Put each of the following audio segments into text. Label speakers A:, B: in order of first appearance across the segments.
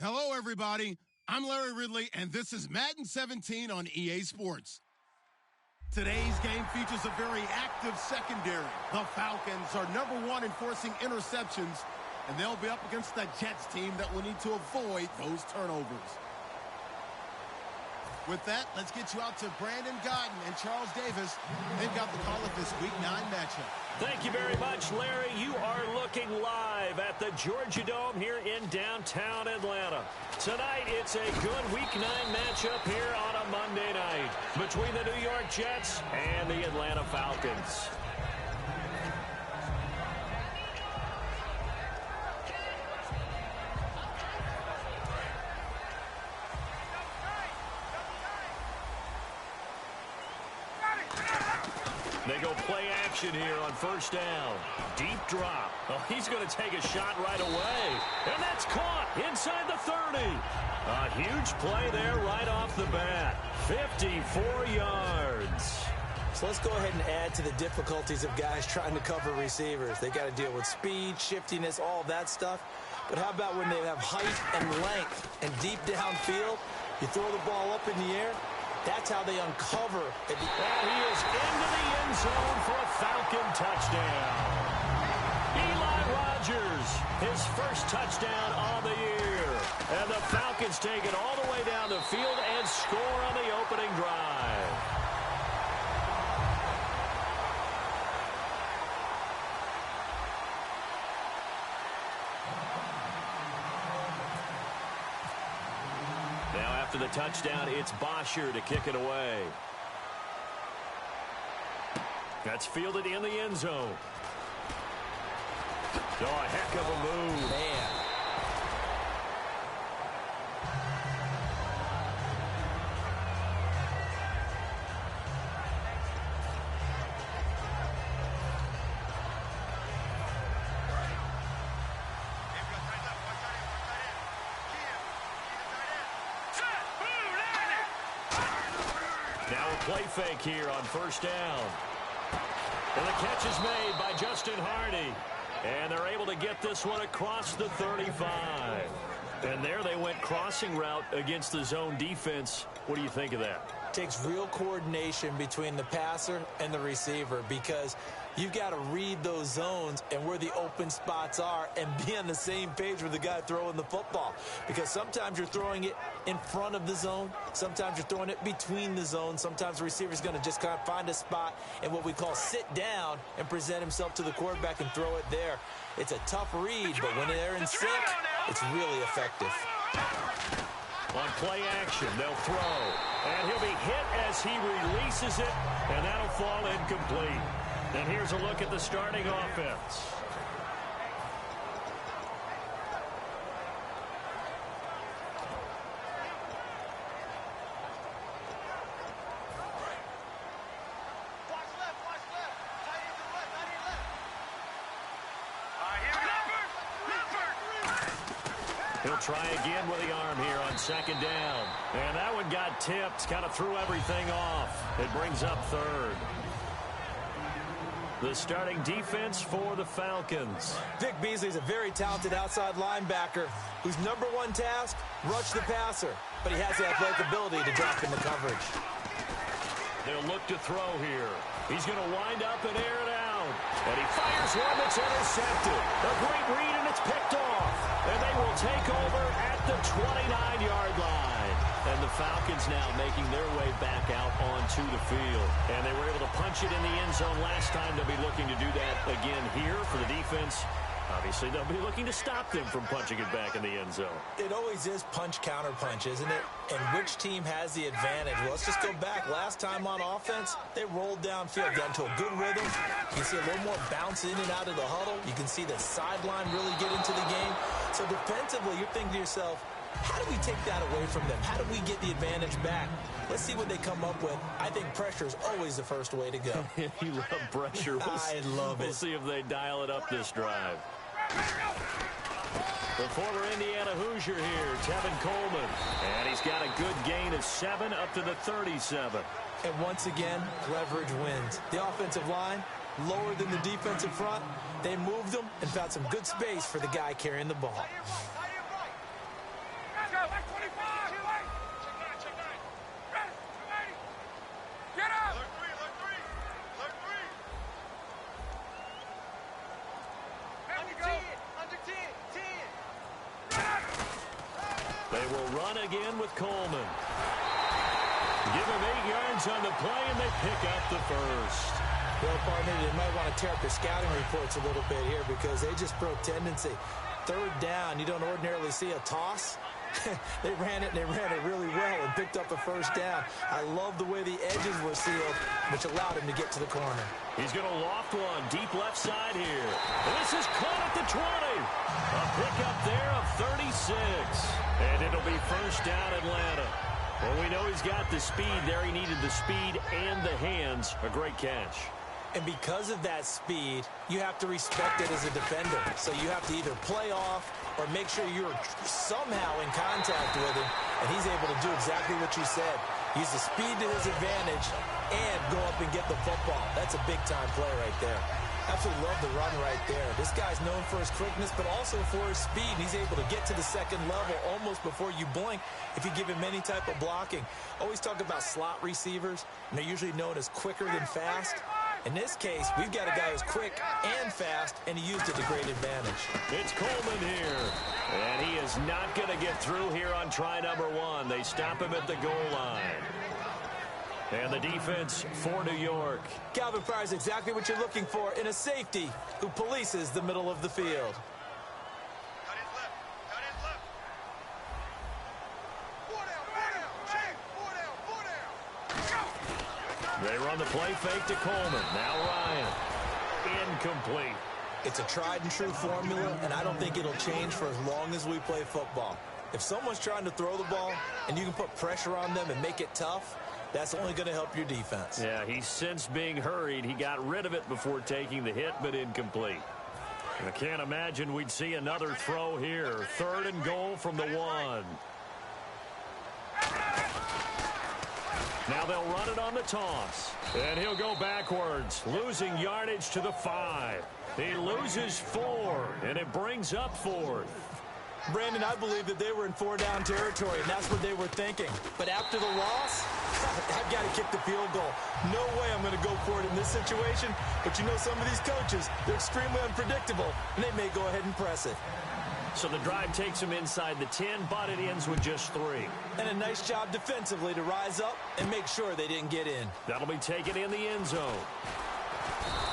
A: Hello, everybody. I'm Larry Ridley, and this is Madden 17 on EA Sports. Today's game features a very active secondary. The Falcons are #1 in forcing interceptions, and they'll be up against the Jets team that will need to avoid those turnovers. With that, let's get you out to Brandon Godden and Charles Davis. They've got the call of this Week 9 matchup.
B: Thank you very much, Larry. You are looking live at the Georgia Dome here in downtown Atlanta. Tonight, it's a good Week 9 matchup here on a Monday night between the New York Jets and the Atlanta Falcons. They go play action here on first down. Deep drop. Oh, he's going to take a shot right away. And that's caught inside the 30. A huge play there right off the bat. 54 yards.
C: So let's go ahead and add to the difficulties of guys trying to cover receivers. They got to deal with speed, shiftiness, all that stuff. But how about when they have height and length and deep downfield? You throw the ball up in the air. That's how they uncover.
B: And he is into the end zone for a Falcon touchdown. Eli Rogers, his first touchdown on the year. And the Falcons take it all the way down the field and score on the opening drive. After the touchdown, it's Bosher to kick it away. That's fielded in the end zone. Oh, a heck of a move.
C: Man.
B: Now a play fake here on first down. And the catch is made by Justin Hardy. And they're able to get this one across the 35. And there they went crossing route against the zone defense. What do you think of that?
C: Takes real coordination between the passer and the receiver because you've got to read those zones and where the open spots are and be on the same page with the guy throwing the football. Because sometimes you're throwing it in front of the zone. Sometimes you're throwing it between the zones. Sometimes the receiver's going to just kind of find a spot and what we call sit down and present himself to the quarterback and throw it there. It's a tough read, but when they're in sync, it's really effective.
B: On play action, they'll throw. And he'll be hit as he releases it, and that'll fall incomplete. And here's a look at the starting offense. He'll try again with the arm here on second down. And that one got tipped, kind of threw everything off. It brings up third. The starting defense for the Falcons.
C: Vic Beasley's a very talented outside linebacker whose #1 task, rush the passer. But he has the athletic ability to drop into coverage.
B: They'll look to throw here. He's going to wind up and air it out. And he fires one that's intercepted. A great read, and it's picked off. And they will take over at the 29-yard line. And the Falcons now making their way back out onto the field. And they were able to punch it in the end zone last time. They'll be looking to do that again here for the defense. Obviously, they'll be looking to stop them from punching it back in the end zone.
C: It always is punch-counter-punch, isn't it? And which team has the advantage? Well, let's just go back. Last time on offense, they rolled downfield, got into a good rhythm. You can see a little more bounce in and out of the huddle. You can see the sideline really get into the game. So defensively, you're thinking to yourself, how do we take that away from them? How do we get the advantage back? Let's see what they come up with. I think pressure is always the first way to go.
B: You love pressure.
C: I love it.
B: We'll see if they dial it up this drive. The former Indiana Hoosier here, Tevin Coleman. And he's got a good gain of 7 up to the 37.
C: And once again, leverage wins. The offensive line, lower than the defensive front. They moved them and found some good space for the guy carrying the ball.
B: They will run again with Coleman. Give him 8 yards on the play, and they pick up the first.
C: Well, partner, they might want to tear up their scouting reports a little bit here because they just broke tendency. 3rd down, you don't ordinarily see a toss. They ran it, and they ran it really well and picked up a first down. I love the way the edges were sealed, which allowed him to get to the corner.
B: He's going to loft one deep left side here. And this is caught at the 20. A pickup there of 36. And it'll be first down Atlanta. Well, we know he's got the speed there. He needed the speed and the hands. A great catch.
C: And because of that speed, you have to respect it as a defender. So you have to either play off or make sure you're somehow in contact with him. And he's able to do exactly what you said. Use the speed to his advantage and go up and get the football. That's a big-time play right there. Absolutely love the run right there. This guy's known for his quickness, but also for his speed. He's able to get to the second level almost before you blink if you give him any type of blocking. Always talk about slot receivers, and they're usually known as quicker than fast. In this case, we've got a guy who's quick and fast, and he used it to great advantage.
B: It's Coleman here, and he is not going to get through here on try number 1. They stop him at the goal line. And the defense for New York.
C: Calvin Pryor's exactly what you're looking for in a safety who polices the middle of the field.
D: Cut his left. Cut his left. 4 down.
B: They run the play fake to Coleman. Now Ryan. Incomplete.
C: It's a tried and true formula, and I don't think it'll change for as long as we play football. If someone's trying to throw the ball and you can put pressure on them and make it tough, that's only going to help your defense.
B: Yeah, he's since being hurried. He got rid of it before taking the hit, but incomplete. I can't imagine we'd see another throw here. 3rd and goal from the 1. Now they'll run it on the toss. And he'll go backwards, losing yardage to the 5. He loses 4, and it brings up 4th.
C: Brandon, I believe that they were in 4-down territory, and that's what they were thinking. But after the loss, I've got to kick the field goal. No way I'm going to go for it in this situation. But you know some of these coaches, they're extremely unpredictable, and they may go ahead and press it.
B: So the drive takes him inside the 10, but it ends with just 3.
C: And a nice job defensively to rise up and make sure they didn't get in.
B: That'll be taken in the end zone.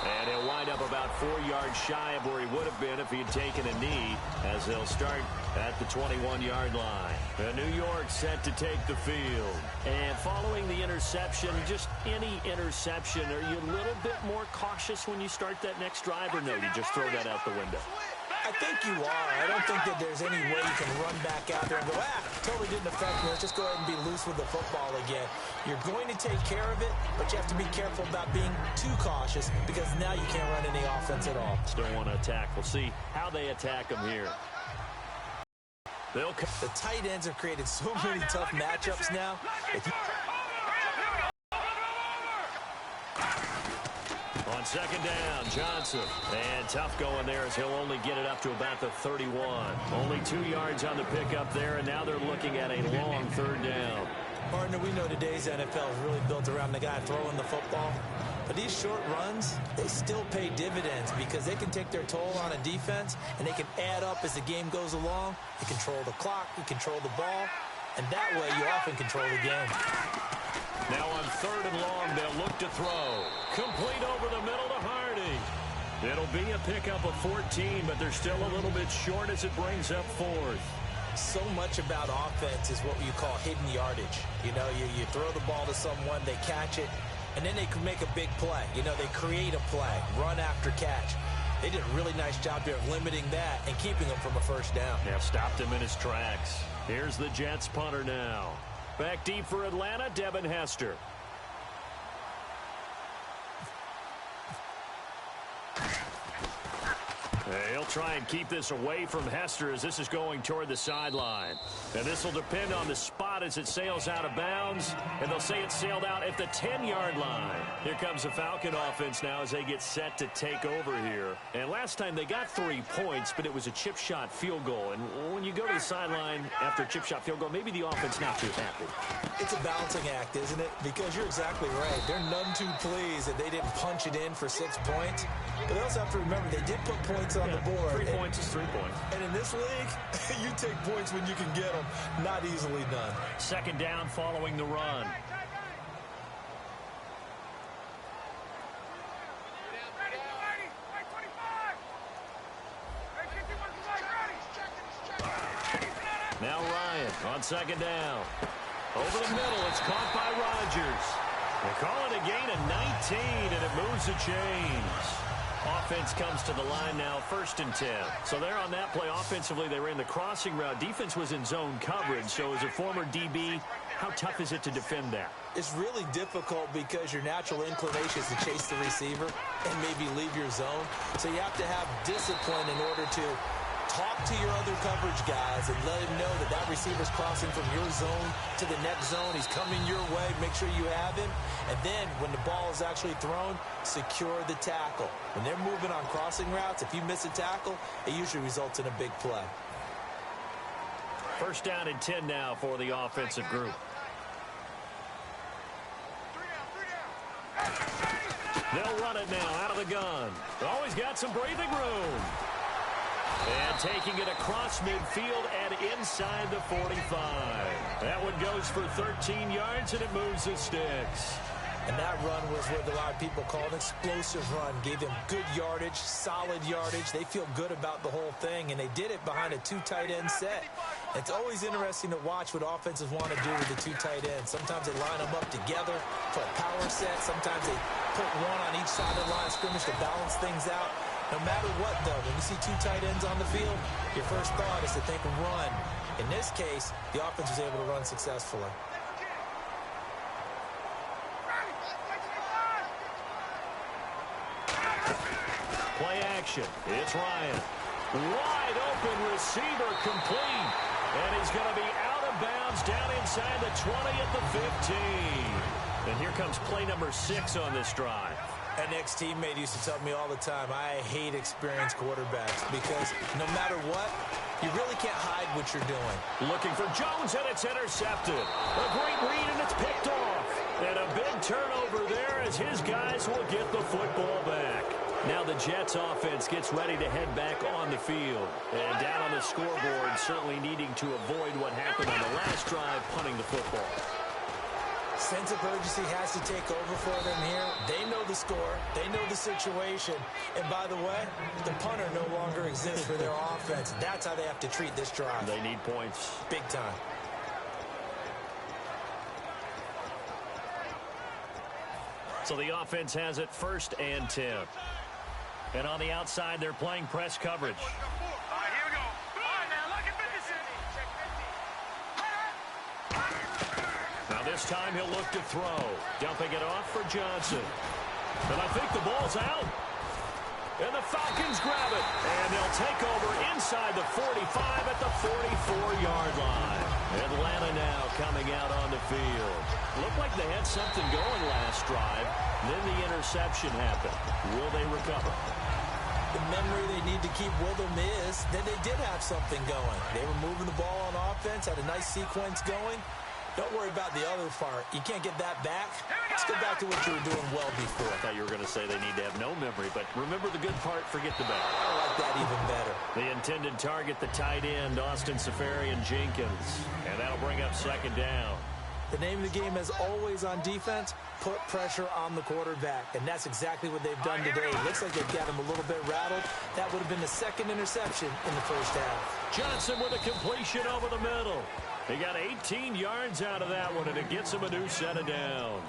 B: And he'll wind up about 4 yards shy of where he would have been if he had taken a knee, as they'll start at the 21-yard line. And New York set to take the field. And following the interception, just any interception, are you a little bit more cautious when you start that next drive, or no, you just throw that out the window?
C: I think you are. I don't think that there's any way you can run back out there and go, totally didn't affect me. Let's just go ahead and be loose with the football again. You're going to take care of it, but you have to be careful about being too cautious because now you can't run any offense at all.
B: Still want to attack. We'll see how they attack him here.
C: The tight ends have created so many tough matchups now.
B: On 2nd down, Johnson. And tough going there as he'll only get it up to about the 31. Only 2 yards on the pickup there, and now they're looking at a long 3rd down.
C: Partner, we know today's NFL is really built around the guy throwing the football. But these short runs, they still pay dividends because they can take their toll on a defense, and they can add up as the game goes along. You control the clock, you control the ball, and that way you often control the game.
B: Now on 3rd and long, they'll look to throw. Complete over the middle to Hardy. It'll be a pickup of 14, but they're still a little bit short as it brings up 4th.
C: So much about offense is what you call hidden yardage. You know, you throw the ball to someone, they catch it, and then they can make a big play. You know, they create a play, run after catch. They did a really nice job there of limiting that and keeping him from a 1st down.
B: Yeah, stopped him in his tracks. Here's the Jets punter now. Back deep for Atlanta, Devin Hester. He'll try and keep this away from Hester as this is going toward the sideline. And this will depend on the spot as it sails out of bounds. And they'll say it sailed out at the 10-yard line. Here comes the Falcon offense now as they get set to take over here. And last time they got 3 points, but it was a chip shot field goal. And when you go to the sideline after a chip shot field goal, maybe the offense not too happy.
C: It's a balancing act, isn't it? Because you're exactly right. They're none too pleased that they didn't punch it in for 6 points. But they also have to remember they did put points on the board. score.
B: 3 points is 3 points.
C: And in this league, you take points when you can get them. Not easily done.
B: Second down following the run. Now Ryan on second down. Over the middle, it's caught by Rodgers. They call it a gain of 19, and it moves the chains. Offense comes to the line now, 1st and 10. So there on that play, offensively, they ran the crossing route. Defense was in zone coverage. So as a former DB, how tough is it to defend that?
C: It's really difficult because your natural inclination is to chase the receiver and maybe leave your zone. So you have to have discipline in order to talk to your other coverage guys and let him know that that receiver's crossing from your zone to the next zone. He's coming your way. Make sure you have him. And then when the ball is actually thrown, secure the tackle. When they're moving on crossing routes, if you miss a tackle, it usually results in a big play.
B: 1st down and 10 now for the offensive group. They'll run it now out of the gun. Always got some breathing room. And taking it across midfield and inside the 45. That one goes for 13 yards, and it moves the sticks.
C: And that run was what a lot of people call an explosive run. Gave them good yardage, solid yardage. They feel good about the whole thing, and they did it behind a 2 tight end set. It's always interesting to watch what offenses want to do with the 2 tight ends. Sometimes they line them up together for a power set. Sometimes they put one on each side of the line of scrimmage to balance things out. No matter what, though, when you see 2 tight ends on the field, your first thought is to think run. In this case, the offense was able to run successfully.
B: Play action. It's Ryan. Wide open receiver complete. And he's going to be out of bounds down inside the 20 at the 15. And here comes play number 6 on this drive.
C: An ex-teammate used to tell me all the time, I hate experienced quarterbacks because no matter what, you really can't hide what you're doing.
B: Looking for Jones, and it's intercepted. A great read, and it's picked off. And a big turnover there as his guys will get the football back. Now the Jets offense gets ready to head back on the field. And down on the scoreboard, certainly needing to avoid what happened on the last drive, punting the football.
C: Sense of urgency has to take over for them here. They know the score. They know the situation. And by the way, the punter no longer exists for their offense. That's how they have to treat this drive.
B: They need points.
C: Big time.
B: So the offense has it 1st and 10. And on the outside, they're playing press coverage. Now this time he'll look to throw. Dumping it off for Johnson. And I think the ball's out. And the Falcons grab it. And they'll take over inside the 45 at the 44-yard line. Atlanta now coming out on the field. Looked like they had something going last drive. Then the interception happened. Will they recover?
C: The memory they need to keep with them is that they did have something going. They were moving the ball on offense, had a nice sequence going. Don't worry about the other part. You can't get that back. Let's go back to what you were doing well before.
B: I thought you were going to say they need to have no memory, but remember the good part, forget the bad.
C: I like that even better.
B: The intended target, the tight end, Austin Seferian-Jenkins. And that'll bring up 2nd down.
C: The name of the game is always on defense, put pressure on the quarterback. And that's exactly what they've done today. Looks like they've got him a little bit rattled. That would have been the 2nd interception in the 1st half.
B: Johnson with a completion over the middle. He got 18 yards out of that one, and it gets him a new set of downs.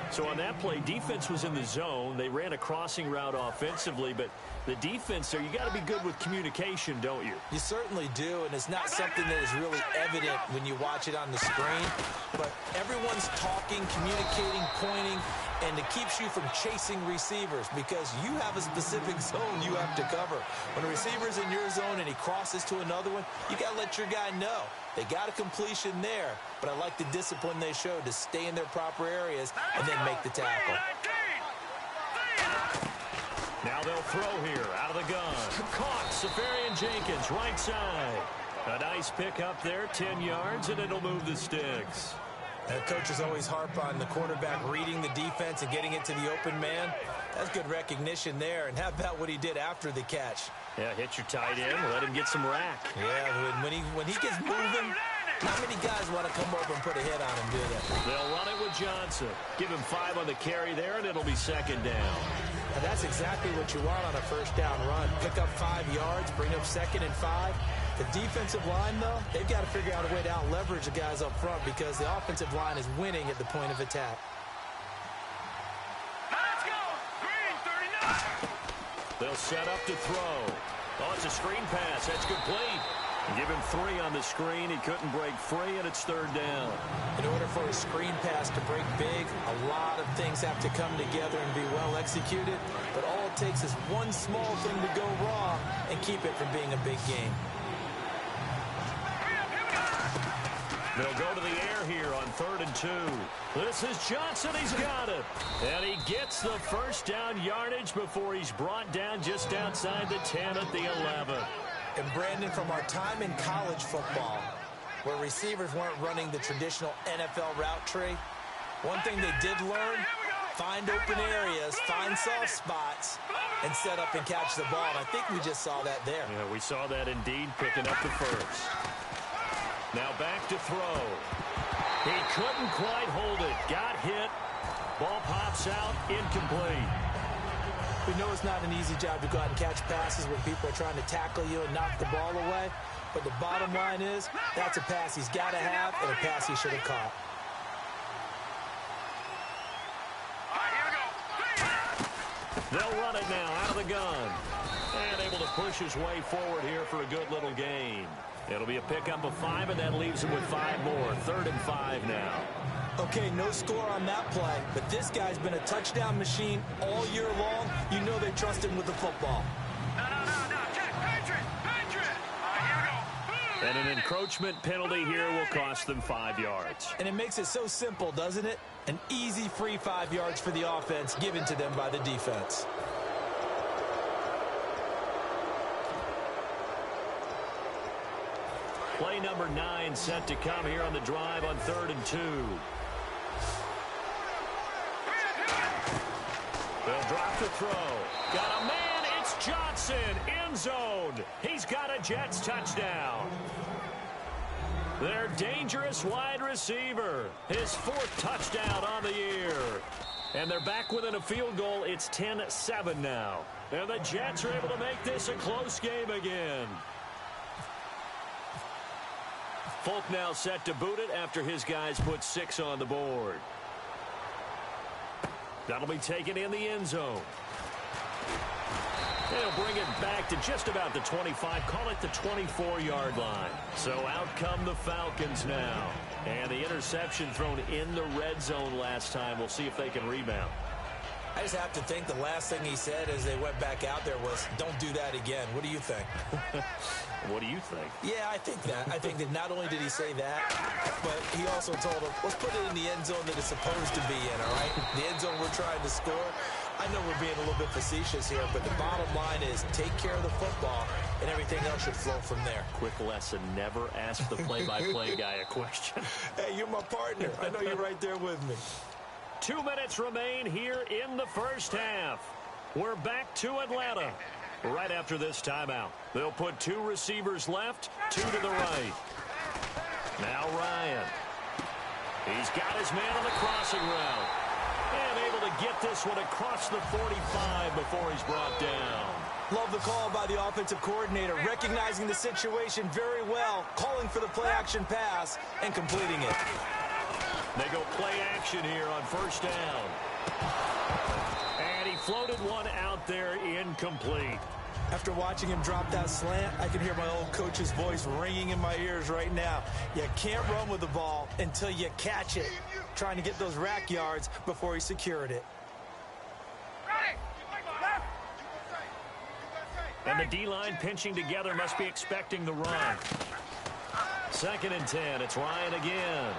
B: So on that play, defense was in the zone. They ran a crossing route offensively, but the defense there, you got to be good with communication, don't you?
C: You certainly do, and it's not something that is really evident when you watch it on the screen. But everyone's talking, communicating, pointing, and it keeps you from chasing receivers because you have a specific zone you have to cover. When a receiver's in your zone and he crosses to another one, you got to let your guy know. They got a completion there, but I like the discipline they showed to stay in their proper areas and then make the tackle.
B: Now they'll throw here out of the gun. Caught, Seferian-Jenkins, right side. A nice pick up there, 10 yards, and it'll move the sticks.
C: The coaches always harp on the quarterback reading the defense and getting it to the open man. That's good recognition there. And how about what he did after the catch?
B: Yeah, hit your tight end. Let him get some rack.
C: Yeah, when he gets moving, not many guys want to come over and put a hit on him, do they?
B: They'll run it with Johnson. Give him 5 on the carry there, and it'll be second down.
C: And that's exactly what you want on a first down run. Pick up 5 yards, bring up 2nd and 5. The defensive line, though, they've got to figure out a way to out-leverage the guys up front because the offensive line is winning at the point of attack.
D: Let's go! Green, 39!
B: They'll set up to throw. Oh, it's a screen pass. That's complete. Give him 3 on the screen. He couldn't break free, and it's 3rd down.
C: In order for a screen pass to break big, a lot of things have to come together and be well executed. But all it takes is one small thing to go wrong and keep it from being a big game.
B: They'll go to the air here on 3rd and 2. This is Johnson. He's got it. And he gets the first down yardage before he's brought down just outside the 10 at the 11.
C: And Brandon, from our time in college football, where receivers weren't running the traditional NFL route tree, one thing they did learn, find open areas, find soft spots, and set up and catch the ball. And I think we just saw that there.
B: Yeah, we saw that indeed, picking up the first. Now back to throw. He couldn't quite hold it. Got hit. Ball pops out, incomplete.
C: We know it's not an easy job to go out and catch passes when people are trying to tackle you and knock the ball away. But the bottom line is, that's a pass he's got to have and a pass he should have caught.
B: They'll run it now out of the gun. And able to push his way forward here for a good little gain. It'll be a pickup of 5, and that leaves him with 5 more. 3rd and 5 now.
C: Okay, no score on that play, but this guy's been a touchdown machine all year long. You know they trust him with the football.
D: No, Jack, Patriot! Here we go.
B: And an encroachment penalty here will cost them 5 yards.
C: And it makes it so simple, doesn't it? An easy free 5 yards for the offense given to them by the defense.
B: Play number 9 set to come here on the drive on 3rd and 2. They'll drop the throw. Got a man. It's Johnson. End zone. He's got a Jets touchdown. Their dangerous wide receiver. His 4th touchdown on the year. And they're back within a field goal. It's 10-7 now. And the Jets are able to make this a close game again. Folk now set to boot it after his guys put 6 on the board. That'll be taken in the end zone. They'll bring it back to just about the 25, call it the 24-yard line. So out come the Falcons now. And the interception thrown in the red zone last time. We'll see if they can rebound.
C: I just have to think the last thing he said as they went back out there was, don't do that again. What do you think?
B: What do you think?
C: Yeah, I think that. I think that not only did he say that, but he also told him, let's put it in the end zone that it's supposed to be in, all right? The end zone we're trying to score. I know we're being a little bit facetious here, but the bottom line is take care of the football, and everything else should flow from there.
B: Quick lesson, never ask the play-by-play guy a question.
C: Hey, you're my partner. I know you're right there with me.
B: 2 minutes remain here in the first half. We're back to Atlanta right after this timeout. They'll put 2 receivers left, 2 to the right. Now Ryan. He's got his man on the crossing route. And able to get this one across the 45 before he's brought down.
C: Love the call by the offensive coordinator, recognizing the situation very well, calling for the play-action pass, and completing it.
B: They go play action here on first down. And he floated one out there incomplete.
C: After watching him drop that slant, I can hear my old coach's voice ringing in my ears right now. You can't run with the ball until you catch it. Trying to get those rack yards before he secured it.
B: And the D-line pinching together must be expecting the run. 2nd and 10. It's Ryan again.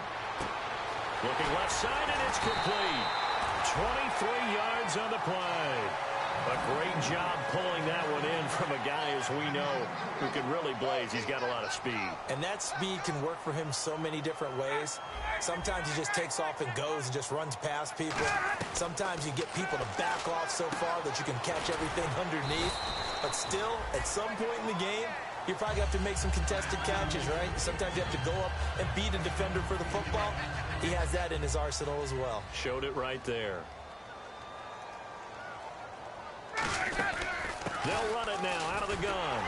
B: Looking left side, and it's complete. 23 yards on the play. A great job pulling that one in from a guy, as we know, who can really blaze. He's got a lot of speed.
C: And that speed can work for him so many different ways. Sometimes he just takes off and goes and just runs past people. Sometimes you get people to back off so far that you can catch everything underneath. But still, at some point in the game, you're probably going to have to make some contested catches, right? Sometimes you have to go up and beat a defender for the football. He has that in his arsenal as well.
B: Showed it right there. They'll run it now out of the gun.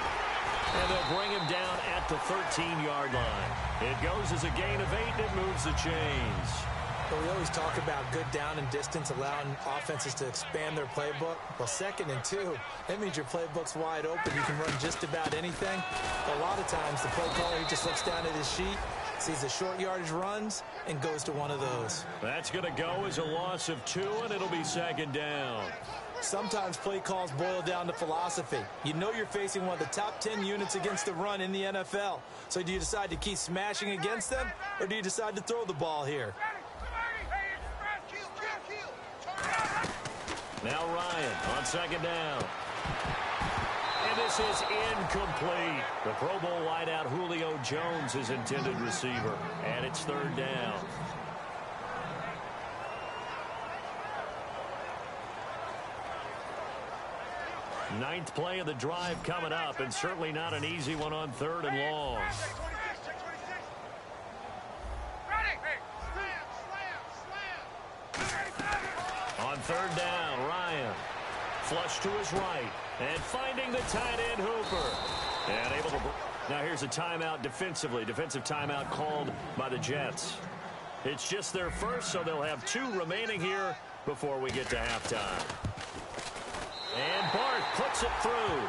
B: And they'll bring him down at the 13-yard line. It goes as a gain of 8, and it moves the chains.
C: Well, we always talk about good down and distance, allowing offenses to expand their playbook. Well, 2nd and 2, that means your playbook's wide open. You can run just about anything. But a lot of times, the play caller, he just looks down at his sheet, sees the short yardage runs, and goes to one of those.
B: That's going to go as a loss of 2, and it'll be 2nd down.
C: Sometimes play calls boil down to philosophy. You know you're facing one of the top 10 units against the run in the NFL. So do you decide to keep smashing against them, or do you decide to throw the ball here?
B: Now Ryan on 2nd down. And this is incomplete. The Pro Bowl wideout Julio Jones is intended receiver. And it's 3rd down. Ninth play of the drive coming up, and certainly not an easy one on 3rd and long. On 3rd down, Ryan. Flush to his right. And finding the tight end Hooper. And able to... Now here's a timeout defensively. Defensive timeout called by the Jets. It's just their first, so they'll have 2 remaining here before we get to halftime. And Bart puts it through.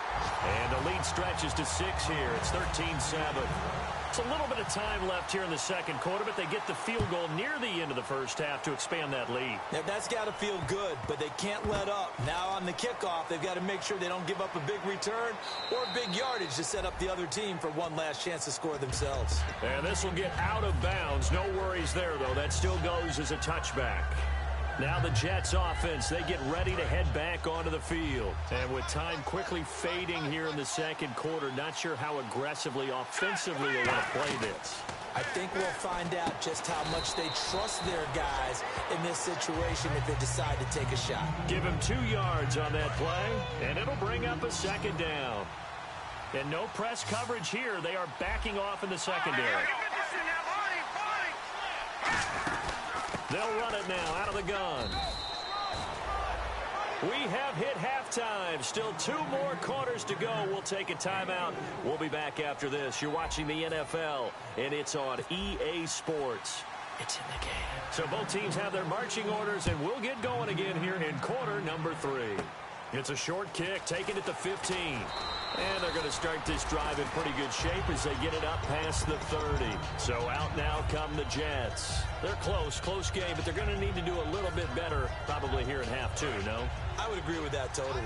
B: And the lead stretches to 6 here. It's 13-7. It's a little bit of time left here in the second quarter, but they get the field goal near the end of the first half to expand that lead.
C: Yeah, that's got to feel good, but they can't let up. Now on the kickoff, they've got to make sure they don't give up a big return or big yardage to set up the other team for one last chance to score themselves.
B: And this will get out of bounds. No worries there, though. That still goes as a touchback. Now the Jets offense, they get ready to head back onto the field. And with time quickly fading here in the second quarter, not sure how aggressively, offensively they want to play this.
C: I think we'll find out just how much they trust their guys in this situation if they decide to take a shot.
B: Give him 2 yards on that play, and it'll bring up a 2nd down. And no press coverage here. They are backing off in the secondary. They'll run it now out of the gun. We have hit halftime. Still 2 more quarters to go. We'll take a timeout. We'll be back after this. You're watching the NFL, and it's on EA Sports. It's in the game. So both teams have their marching orders, and we'll get going again here in quarter number 3. It's a short kick, taken at the 15. And they're going to start this drive in pretty good shape as they get it up past the 30. So out now come the Jets. They're close game, but they're going to need to do a little bit better probably here in half 2, no?
C: I would agree with that totally.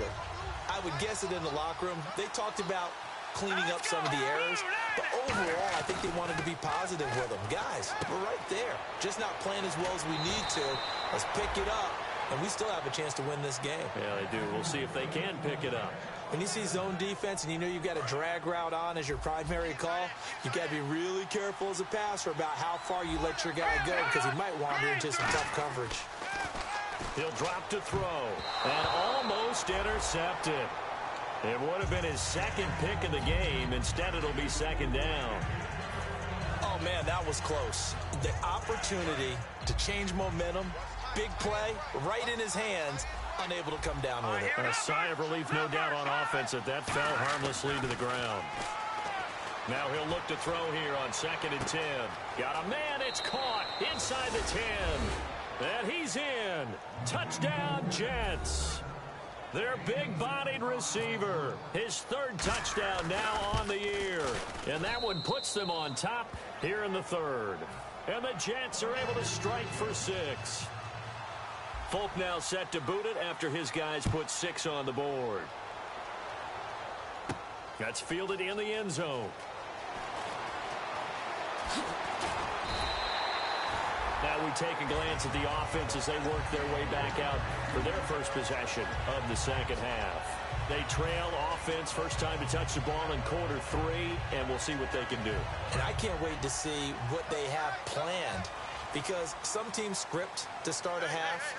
C: I would guess it in the locker room. They talked about cleaning up some of the errors, but overall, I think they wanted to be positive with them. Guys, we're right there. Just not playing as well as we need to. Let's pick it up, and we still have a chance to win this game.
B: Yeah, they do. We'll see if they can pick it up.
C: When you see zone defense and you know you've got a drag route on as your primary call, you've got to be really careful as a passer about how far you let your guy go because he might wander into some tough coverage.
B: He'll drop to throw and almost intercepted. It would have been his 2nd pick of the game. Instead, it'll be 2nd down.
C: Oh, man, that was close. The opportunity to change momentum, big play, right in his hands, unable to come down with it.
B: And a sigh of relief, no doubt, on offense that fell harmlessly to the ground. Now he'll look to throw here on 2nd and 10. Got a man, it's caught inside the 10. And he's in. Touchdown, Jets. Their big-bodied receiver. His 3rd touchdown now on the year. And that one puts them on top here in the 3rd. And the Jets are able to strike for 6. Folk now set to boot it after his guys put 6 on the board. That's fielded in the end zone. Now we take a glance at the offense as they work their way back out for their first possession of the second half. They trail offense, first time to touch the ball in quarter 3, and we'll see what they can do.
C: And I can't wait to see what they have planned because some teams script to start a half.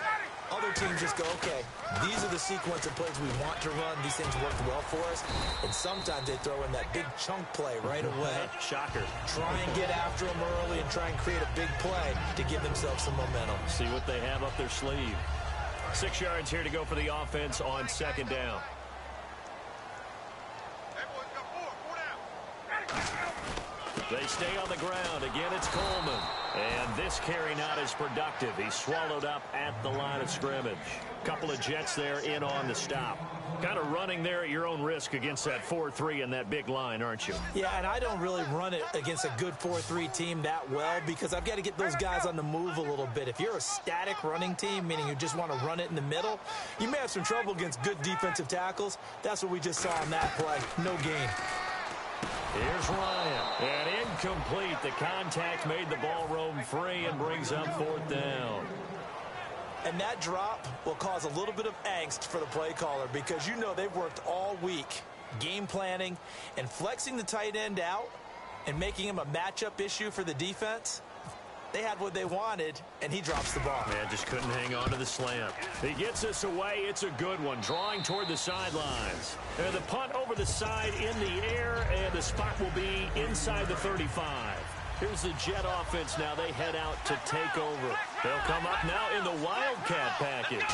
C: Other teams just go, okay, these are the sequence of plays we want to run. These things worked well for us. And sometimes they throw in that big chunk play right away.
B: Shocker.
C: Try and get after them early and try and create a big play to give themselves some momentum.
B: See what they have up their sleeve. 6 yards here to go for the offense on second down. They stay on the ground. Again, it's Coleman. And this carry not as productive. He's swallowed up at the line of scrimmage. Couple of Jets there in on the stop. Kind of running there at your own risk against that 4-3 and that big line, aren't you?
C: Yeah, and I don't really run it against a good 4-3 team that well because I've got to get those guys on the move a little bit. If you're a static running team, meaning you just want to run it in the middle, you may have some trouble against good defensive tackles. That's what we just saw on that play. No gain.
B: Here's Ryan. And incomplete. The contact made the ball roam free and brings up fourth down.
C: And that drop will cause a little bit of angst for the play caller because you know they've worked all week game planning and flexing the tight end out and making him a matchup issue for the defense. They had what they wanted, and he drops the ball.
B: Man, just couldn't hang on to the slant. He gets us away. It's a good one. Drawing toward the sidelines. And the punt over the side in the air, and the spot will be inside the 35. Here's the Jet offense now. They head out to take over. They'll come up now in the Wildcat package.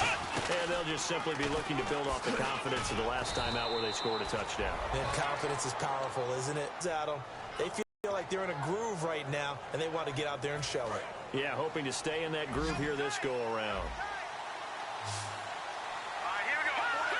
B: And they'll just simply be looking to build off the confidence of the last time out where they scored a touchdown.
C: And confidence is powerful, isn't it, Adam? They feel like they're in a groove right now, and they want to get out there and show it.
B: Yeah, hoping to stay in that groove here this go-around.
D: Here we go. 14,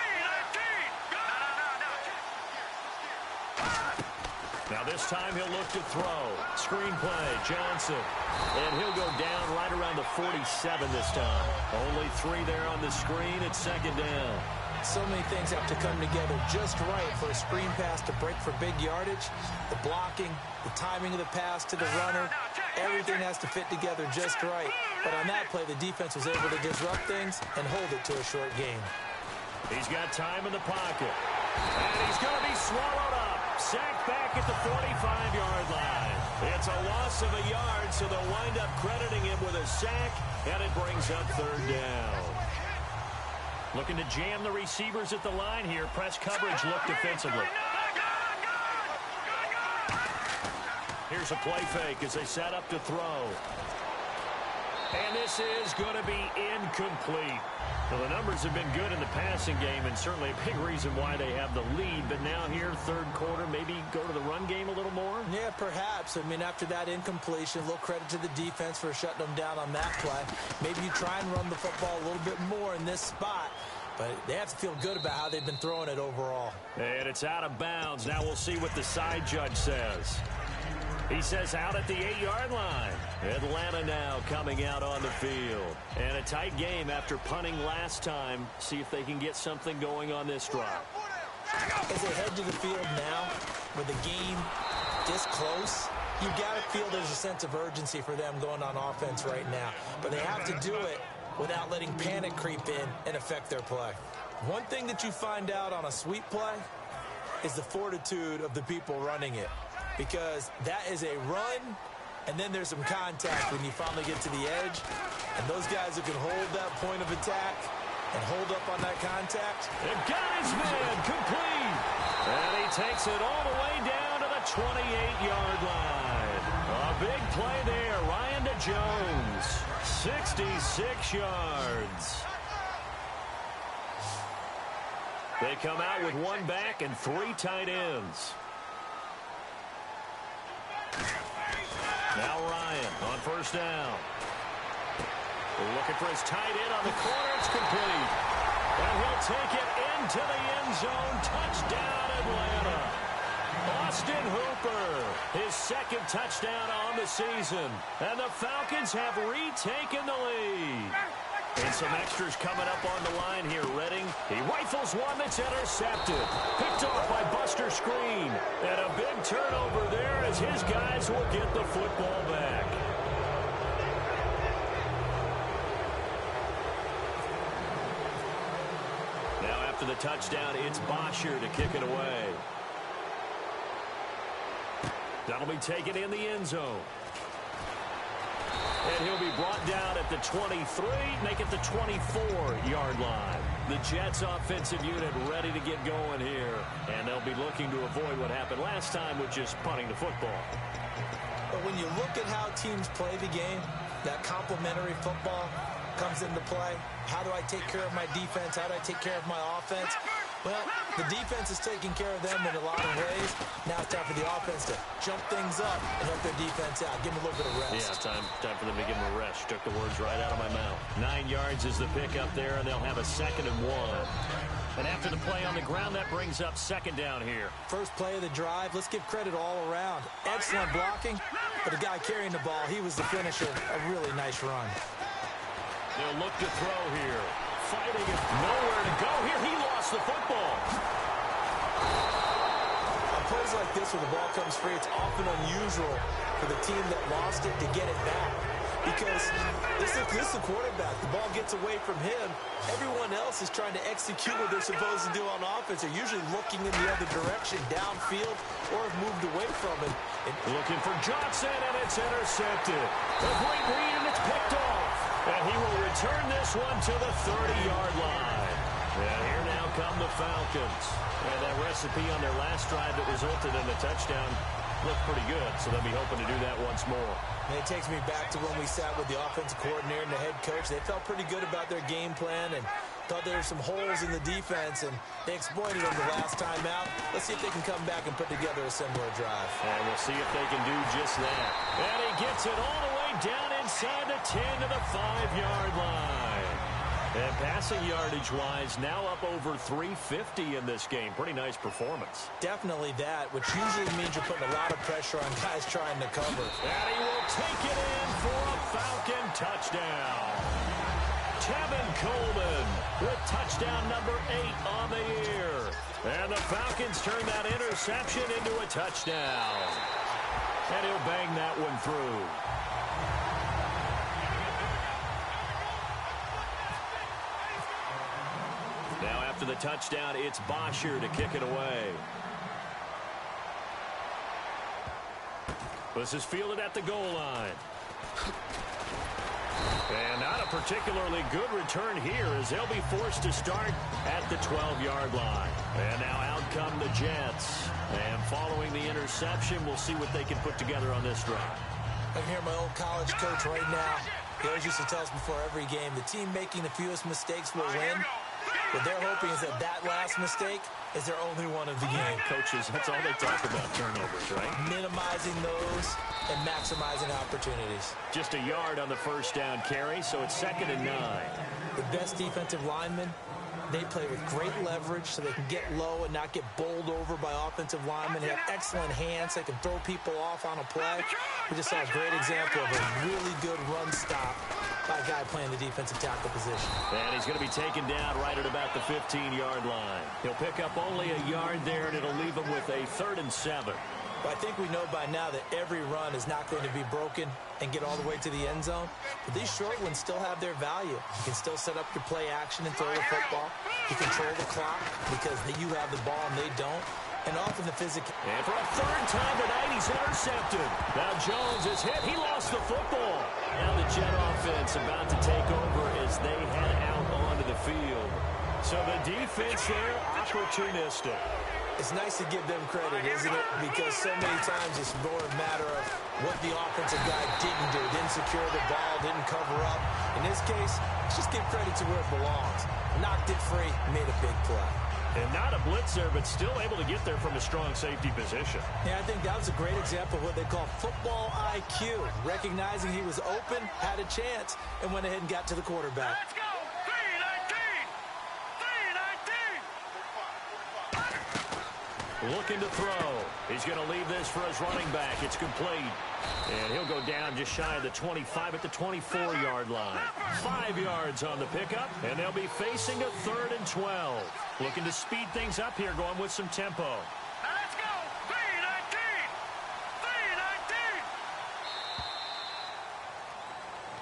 D: 19.
B: Now this time he'll look to throw. Screenplay, Johnson. And he'll go down right around the 47 this time. Only 3 there on the screen at second down.
C: So many things have to come together just right for a screen pass to break for big yardage. The blocking, the timing of the pass to the runner, everything has to fit together just right. But on that play, the defense was able to disrupt things and hold it to a short game.
B: He's got time in the pocket. And he's going to be swallowed up. Sacked back at the 45-yard line. It's a loss of a yard, so they'll wind up crediting him with a sack, and it brings up third down. Looking to jam the receivers at the line here. Press coverage look defensively. Here's a play fake as they set up to throw. And this is going to be incomplete. Well, the numbers have been good in the passing game and certainly a big reason why they have the lead. But now here, third quarter, maybe go to the run game a little more?
C: Yeah, perhaps. I mean, after that incompletion, a little credit to the defense for shutting them down on that play. Maybe you try and run the football a little bit more in this spot. But they have to feel good about how they've been throwing it overall.
B: And it's out of bounds. Now we'll see what the side judge says. He says out at the 8-yard line. Atlanta now coming out on the field. And a tight game after punting last time. See if they can get something going on this drive.
C: As they head to the field now, with the game this close, you got to feel there's a sense of urgency for them going on offense right now. But they have to do it without letting panic creep in and affect their play. One thing that you find out on a sweep play is the fortitude of the people running it. Because that is a run, and then there's some contact when you finally get to the edge. And those guys who can hold that point of attack and hold up on that contact.
B: And got his man complete. And he takes it all the way down to the 28-yard line. A big play there. Ryan to Jones. 66 yards. They come out with 1 back and 3 tight ends. Now Ryan on first down. Looking for his tight end on the corner. It's complete. And he'll take it into the end zone. Touchdown, Atlanta. Austin Hooper, his second touchdown on the season. And the Falcons have retaken the lead. And some extras coming up on the line here. Redding, he rifles one that's intercepted. Picked off by Buster Screen. And a big turnover there as his guys will get the football back. Now after the touchdown, it's Bosher to kick it away. That'll be taken in the end zone. And he'll be brought down at the 23, make it the 24-yard line. The Jets offensive unit ready to get going here. And they'll be looking to avoid what happened last time, which is punting the football.
C: But when you look at how teams play the game, that complementary football comes into play. How do I take care of my defense? How do I take care of my offense? Well, the defense is taking care of them in a lot of ways. Now it's time for the offense to jump things up and help their defense out. Give them a little bit of rest.
B: Yeah, time for them to give them a rest. Took the words right out of my mouth. 9 yards is the pickup there, and they'll have a 2nd and 1. And after the play on the ground, that brings up 2nd down here.
C: First play of the drive. Let's give credit all around. Excellent blocking, but the guy carrying the ball, he was the finisher. A really nice run.
B: They'll look to throw here. Fighting it. Nowhere to go here. He lost the football.
C: On plays like this where the ball comes free, it's often unusual for the team that lost it to get it back. Because this is the quarterback. The ball gets away from him. Everyone else is trying to execute what they're supposed to do on offense. They're usually looking in the other direction, downfield, or have moved away from it.
B: Looking for Johnson, and it's intercepted. A great read, and it's picked off. And he will return this one to the 30-yard line. And here now come the Falcons. And that recipe on their last drive that resulted in a touchdown looked pretty good, so they'll be hoping to do that once more.
C: And it takes me back to when we sat with the offensive coordinator and the head coach. They felt pretty good about their game plan and thought there were some holes in the defense, and they exploited them the last time out. Let's see if they can come back and put together a similar drive.
B: And we'll see if they can do just that. And he gets it all the way down inside the 10 to the 5-yard line. And passing yardage-wise, now up over 350 in this game. Pretty nice performance.
C: Definitely that, which usually means you're putting a lot of pressure on guys trying to cover.
B: And he will take it in for a Falcon touchdown. Tevin Coleman with touchdown number 8 on the year. And the Falcons turn that interception into a touchdown. And he'll bang that one through. Now after the touchdown, it's Bosher to kick it away. This is fielded at the goal line. And not a particularly good return here as they'll be forced to start at the 12-yard line. And now out come the Jets. And following the interception, we'll see what they can put together on this drive.
C: I can hear my old college coach right now. He always used to tell us before every game, the team making the fewest mistakes will win. What they're hoping is that last mistake is their only one of the game.
B: Coaches, that's all they talk about, turnovers, right?
C: Minimizing those and maximizing opportunities.
B: Just a yard on the first down carry, so it's 2nd and 9.
C: The best defensive linemen, they play with great leverage so they can get low and not get bowled over by offensive linemen. They have excellent hands. They can throw people off on a play. We just saw a great example of a really good run stop by a guy playing the defensive tackle position.
B: And he's going to be taken down right at about the 15-yard line. He'll pick up only a yard there, and it'll leave him with a 3rd and 7.
C: But I think we know by now that every run is not going to be broken and get all the way to the end zone. But these short ones still have their value. You can still set up your play action and throw the football. You control the clock because you have the ball and they don't. And often the physical.
B: And for a 3rd time tonight, he's intercepted. Now Jones is hit. He lost the football. Now the Jet offense about to take over as they head out onto the field. So the defense there, opportunistic.
C: It's nice to give them credit, isn't it? Because so many times it's more a matter of what the offensive guy didn't do. Didn't secure the ball, didn't cover up. In this case, let's just give credit to where it belongs. Knocked it free, made a big play.
B: And not a blitzer, but still able to get there from a strong safety position.
C: Yeah, I think that was a great example of what they call football IQ. Recognizing he was open, had a chance, and went ahead and got to the quarterback.
D: Let's go! 3-19!
B: Looking to throw. He's going to leave this for his running back. It's complete. And he'll go down just shy of the 25 at the 24-yard line. 5 yards on the pickup, and they'll be facing a 3rd and 12. Looking to speed things up here, going with some tempo.
D: Let's go!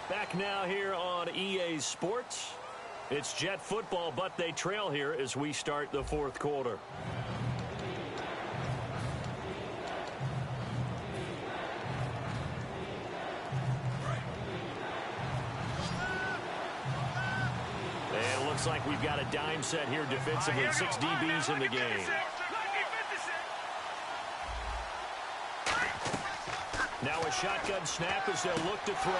D: 3-19!
B: Back now here on EA Sports. It's Jet football, but they trail here as we start the 4th quarter. looks like we've got a dime set here defensively. 6 DBs in the game. Now a shotgun snap as they'll look to throw.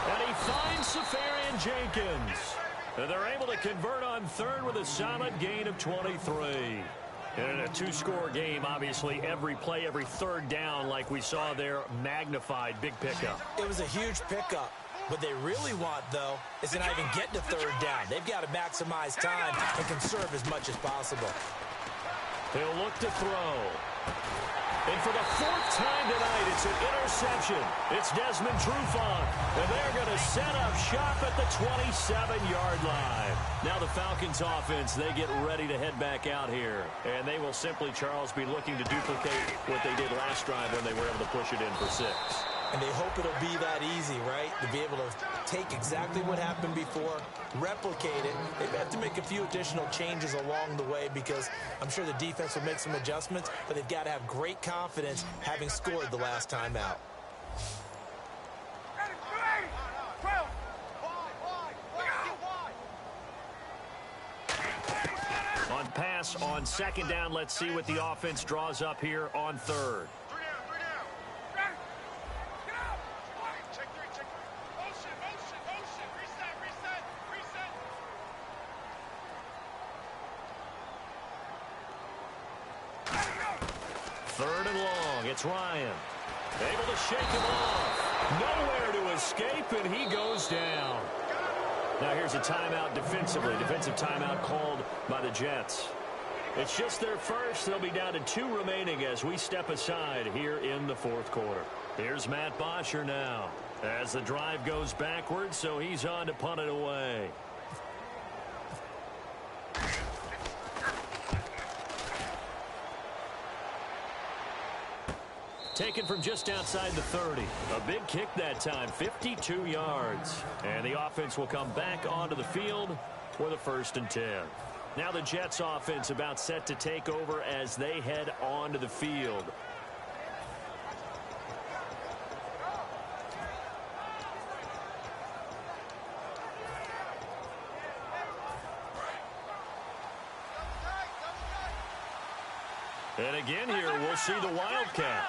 B: And he finds Safarian Jenkins. And they're able to convert on third with a solid gain of 23. And in a two-score game, obviously, every play, every third down, like we saw there, magnified. Big pickup.
C: It was a huge pickup. What they really want, though, is to not even get to third down. They've got to maximize time and conserve as much as possible.
B: They'll look to throw. And for the 4th time tonight, it's an interception. It's Desmond Trufant. And they're going to set up shop at the 27-yard line. Now the Falcons offense, they get ready to head back out here. And they will simply, Charles, be looking to duplicate what they did last drive when they were able to push it in for 6.
C: And they hope it'll be that easy, right? To be able to take exactly what happened before, replicate it. They have to make a few additional changes along the way because I'm sure the defense will make some adjustments, but they've got to have great confidence having scored the last time out.
B: On pass on 2nd down, let's see what the offense draws up here on 3rd. It's Ryan. Able to shake him off. Nowhere to escape, and he goes down. Now here's a timeout defensively. Defensive timeout called by the Jets. It's just their first. They'll be down to 2 remaining as we step aside here in the 4th quarter. Here's Matt Bosher now as the drive goes backwards, so he's on to punt it away. Taken from just outside the 30. A big kick that time, 52 yards. And the offense will come back onto the field for the 1st and 10. Now the Jets offense about set to take over as they head onto the field. And again here, we'll see the Wildcat.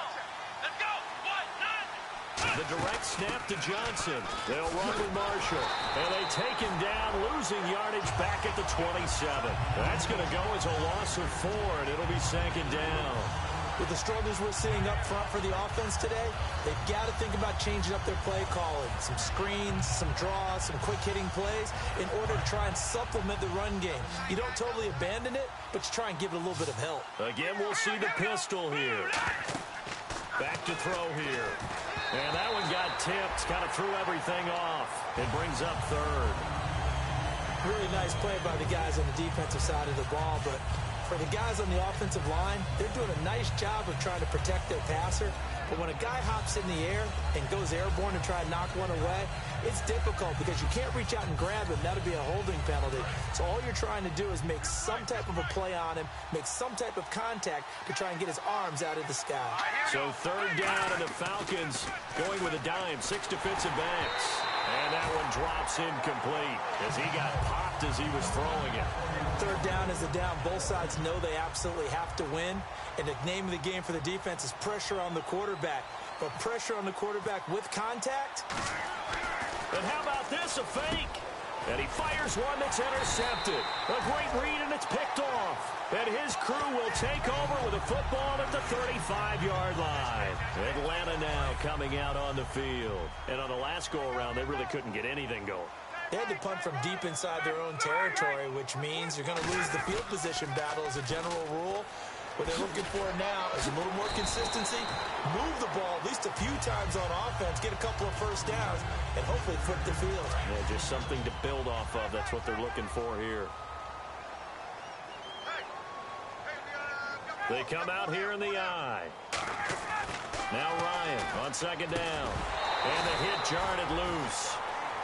B: The direct snap to Johnson. They'll run with Marshall. And they take him down, losing yardage back at the 27. That's going to go as a loss of 4, and it'll be 2nd down.
C: With the struggles we're seeing up front for the offense today, they've got to think about changing up their play calling. Some screens, some draws, some quick-hitting plays in order to try and supplement the run game. You don't totally abandon it, but you try and give it a little bit of help.
B: Again, we'll see the pistol here. Back to throw here. And that one got tipped, kind of threw everything off. It brings up 3rd.
C: Really nice play by the guys on the defensive side of the ball, but for the guys on the offensive line, they're doing a nice job of trying to protect their passer. But when a guy hops in the air and goes airborne and try and knock one away, it's difficult because you can't reach out and grab him. That'll be a holding penalty. So all you're trying to do is make some type of a play on him, make some type of contact to try and get his arms out of the sky.
B: So 3rd down, and the Falcons going with a dime, 6 defensive backs. And that one drops incomplete as he got popped as he was throwing it.
C: 3rd down is a down. Both sides know they absolutely have to win. And the name of the game for the defense is pressure on the quarterback. But pressure on the quarterback with contact.
B: And how about this, a fake? And he fires one that's intercepted. A great read, and it's picked off. And his crew will take over with a football at the 35-yard line. Atlanta now coming out on the field. And on the last go-around, they really couldn't get anything going.
C: They had to punt from deep inside their own territory, which means you're going to lose the field position battle as a general rule. What they're looking for now is a little more consistency, move the ball at least a few times on offense, get a couple of first downs, and hopefully flip the field.
B: Yeah, just something to build off of. That's what they're looking for here. They come out here in the eye. Now Ryan on 2nd down. And the hit jarred it loose.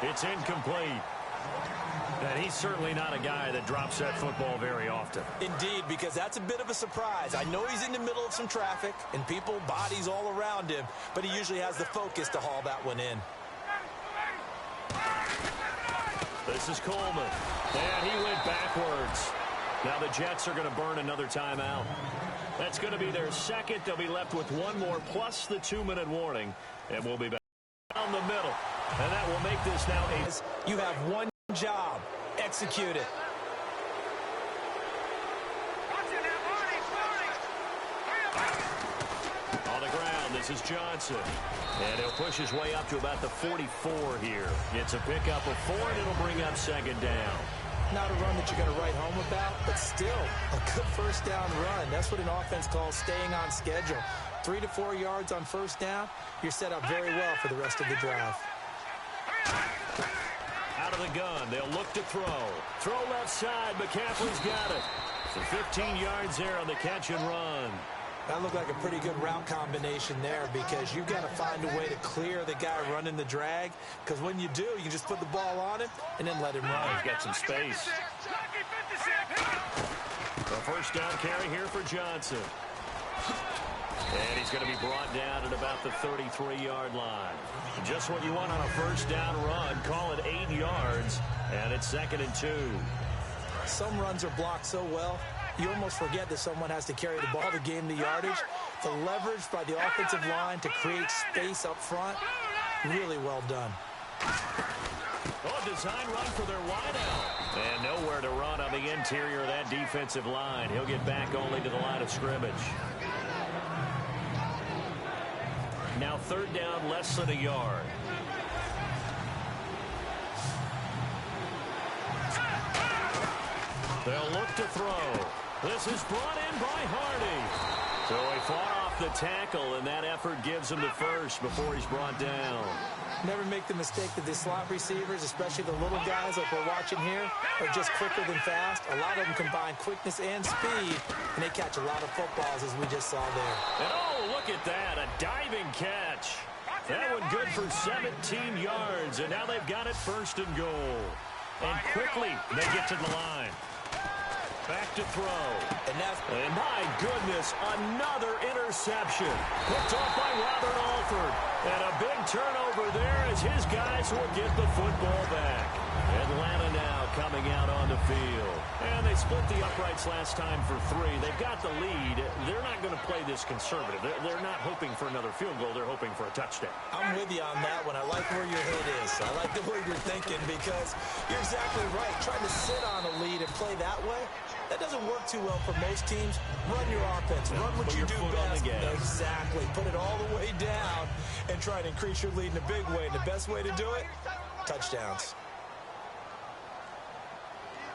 B: It's incomplete. And he's certainly not a guy that drops that football very often.
C: Indeed, because that's a bit of a surprise. I know he's in the middle of some traffic and people, bodies all around him, but he usually has the focus to haul that one in.
B: This is Coleman. And he went backwards. Now the Jets are going to burn another timeout. That's going to be their second. They'll be left with one more plus the 2-minute warning. And we'll be back down the middle. And that will make this now a...
C: You have one job. Execute it.
B: On the ground, this is Johnson. And he'll push his way up to about the 44 here. It's a pickup of 4, and it'll bring up second down.
C: Not a run that you're going to write home about, but still a good first down run. That's what an offense calls staying on schedule. 3 to 4 yards on first down, you're set up very well for the rest of the drive.
B: Out of the gun, they'll look to throw. Throw left side, McCaffrey's got it. So 15 yards there on the catch and run.
C: That looked like a pretty good route combination there because you've got to find a way to clear the guy running the drag, because when you do, you just put the ball on him and then let him run.
B: He's got some space. A first down carry here for Johnson. And he's going to be brought down at about the 33-yard line. Just what you want on a first down run. Call it 8 yards, and it's 2nd and 2.
C: Some runs are blocked so well, you almost forget that someone has to carry the ball to gain the yardage. The leverage by the offensive line to create space up front, really well done.
B: Oh, design run for their wideout. And nowhere to run on the interior of that defensive line. He'll get back only to the line of scrimmage. Now 3rd down, less than a yard. They'll look to throw. This is brought in by Hardy. So he fought off the tackle, and that effort gives him the first before he's brought down.
C: Never make the mistake that the slot receivers, especially the little guys like we're watching here, are just quicker than fast. A lot of them combine quickness and speed, and they catch a lot of footballs, as we just saw there.
B: And oh, look at that, a diving catch. That one good for 17 yards, and now they've got it 1st and goal. And quickly, they get to the line. Back to throw. And my goodness, another interception. Picked off by Robert Alford. And a big turnover there as his guys will get the football back. Atlanta now coming out on the field. And they split the uprights last time for 3. They've got the lead. They're not going to play this conservative. They're not hoping for another field goal. They're hoping for a touchdown.
C: I'm with you on that one. I like where your head is. I like the way you're thinking because you're exactly right. Trying to sit on a lead and play that way, that doesn't work too well for most teams. Run your offense. Run what you do best. Exactly. Put it all the way down and try to increase your lead in a big way. And the best way to do it, touchdowns.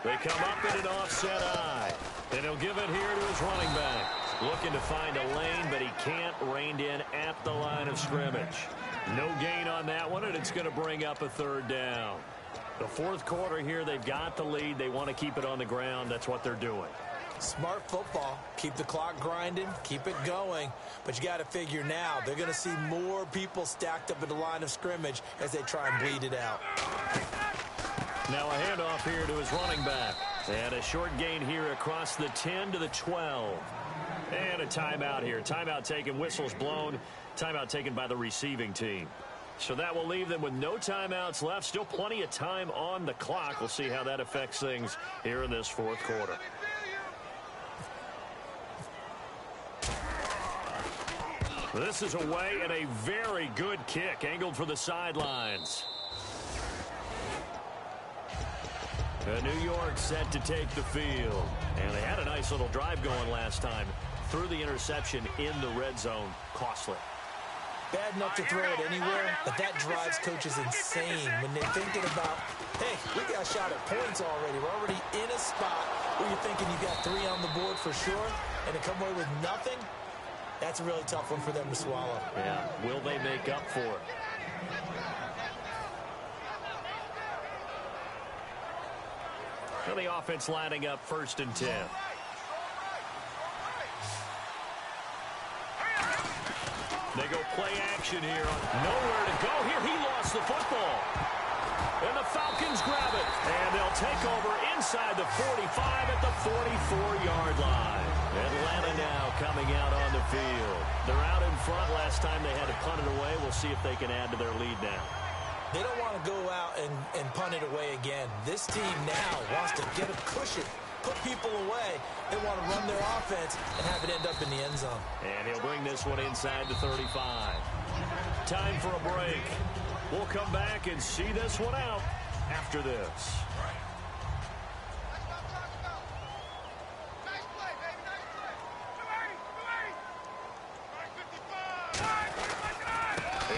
B: They come up in an offset eye. And he'll give it here to his running back. Looking to find a lane, but he can't. Reined in at the line of scrimmage. No gain on that one, and it's going to bring up a 3rd down. The 4th quarter here, they've got the lead. They want to keep it on the ground. That's what they're doing.
C: Smart football. Keep the clock grinding. Keep it going. But you got to figure now, they're going to see more people stacked up at the line of scrimmage as they try and bleed it out.
B: Now a handoff here to his running back. And a short gain here across the 10 to the 12. And a timeout here. Timeout taken, whistles blown. Timeout taken by the receiving team. So that will leave them with no timeouts left. Still plenty of time on the clock. We'll see how that affects things here in this 4th quarter. This is away and a very good kick. Angled for the sidelines. New York set to take the field. And they had a nice little drive going last time. Threw the interception in the red zone. Costly.
C: Bad enough to throw it anywhere, but that drives coaches insane when they're thinking about, hey, we got a shot at points already. We're already in a spot where you're thinking you got 3 on the board for sure, and to come away with nothing, that's a really tough one for them to swallow.
B: Yeah, will they make up for it? Well, the offense lining up 1st and 10. They go play action here. Nowhere to go here. He lost the football. And the Falcons grab it. And they'll take over inside the 45 at the 44-yard line. Atlanta now coming out on the field. They're out in front. Last time they had to punt it away. We'll see if they can add to their lead now.
C: They don't want to go out and punt it away again. This team now wants to get a cushion, put people away. They want to run their offense and have it end up in the end zone.
B: And he'll bring this one inside the 35. Time for a break. We'll come back and see this one out after this.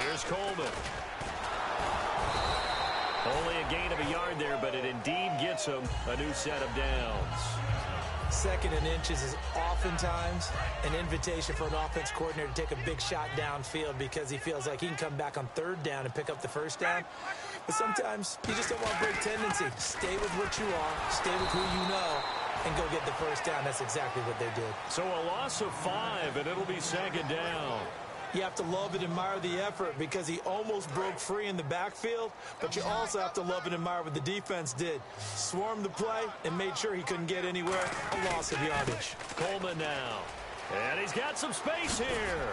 B: Here's Coleman. Only a gain of a yard there, but it indeed gets him a new set of downs.
C: 2nd and inches is oftentimes an invitation for an offense coordinator to take a big shot downfield because he feels like he can come back on 3rd down and pick up the 1st down. But sometimes you just don't want to break tendency. Stay with what you are, stay with who you know, and go get the 1st down. That's exactly what they did.
B: So a loss of 5, and it'll be 2nd down.
C: You have to love and admire the effort because he almost broke free in the backfield, but you also have to love and admire what the defense did. Swarmed the play and made sure he couldn't get anywhere. A loss of yardage.
B: Coleman now. And he's got some space here.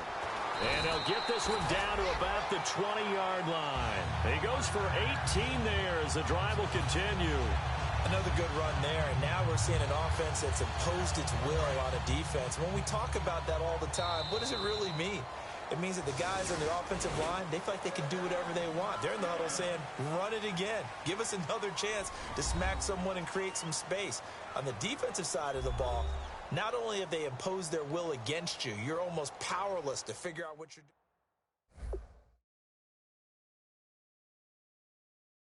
B: And he'll get this one down to about the 20-yard line. He goes for 18 there as the drive will continue.
C: Another good run there, and now we're seeing an offense that's imposed its will on a defense. When we talk about that all the time, what does it really mean? It means that the guys on the offensive line, they feel like they can do whatever they want. They're in the huddle saying, run it again. Give us another chance to smack someone and create some space. On the defensive side of the ball, not only have they imposed their will against you, you're almost powerless to figure out what you're doing.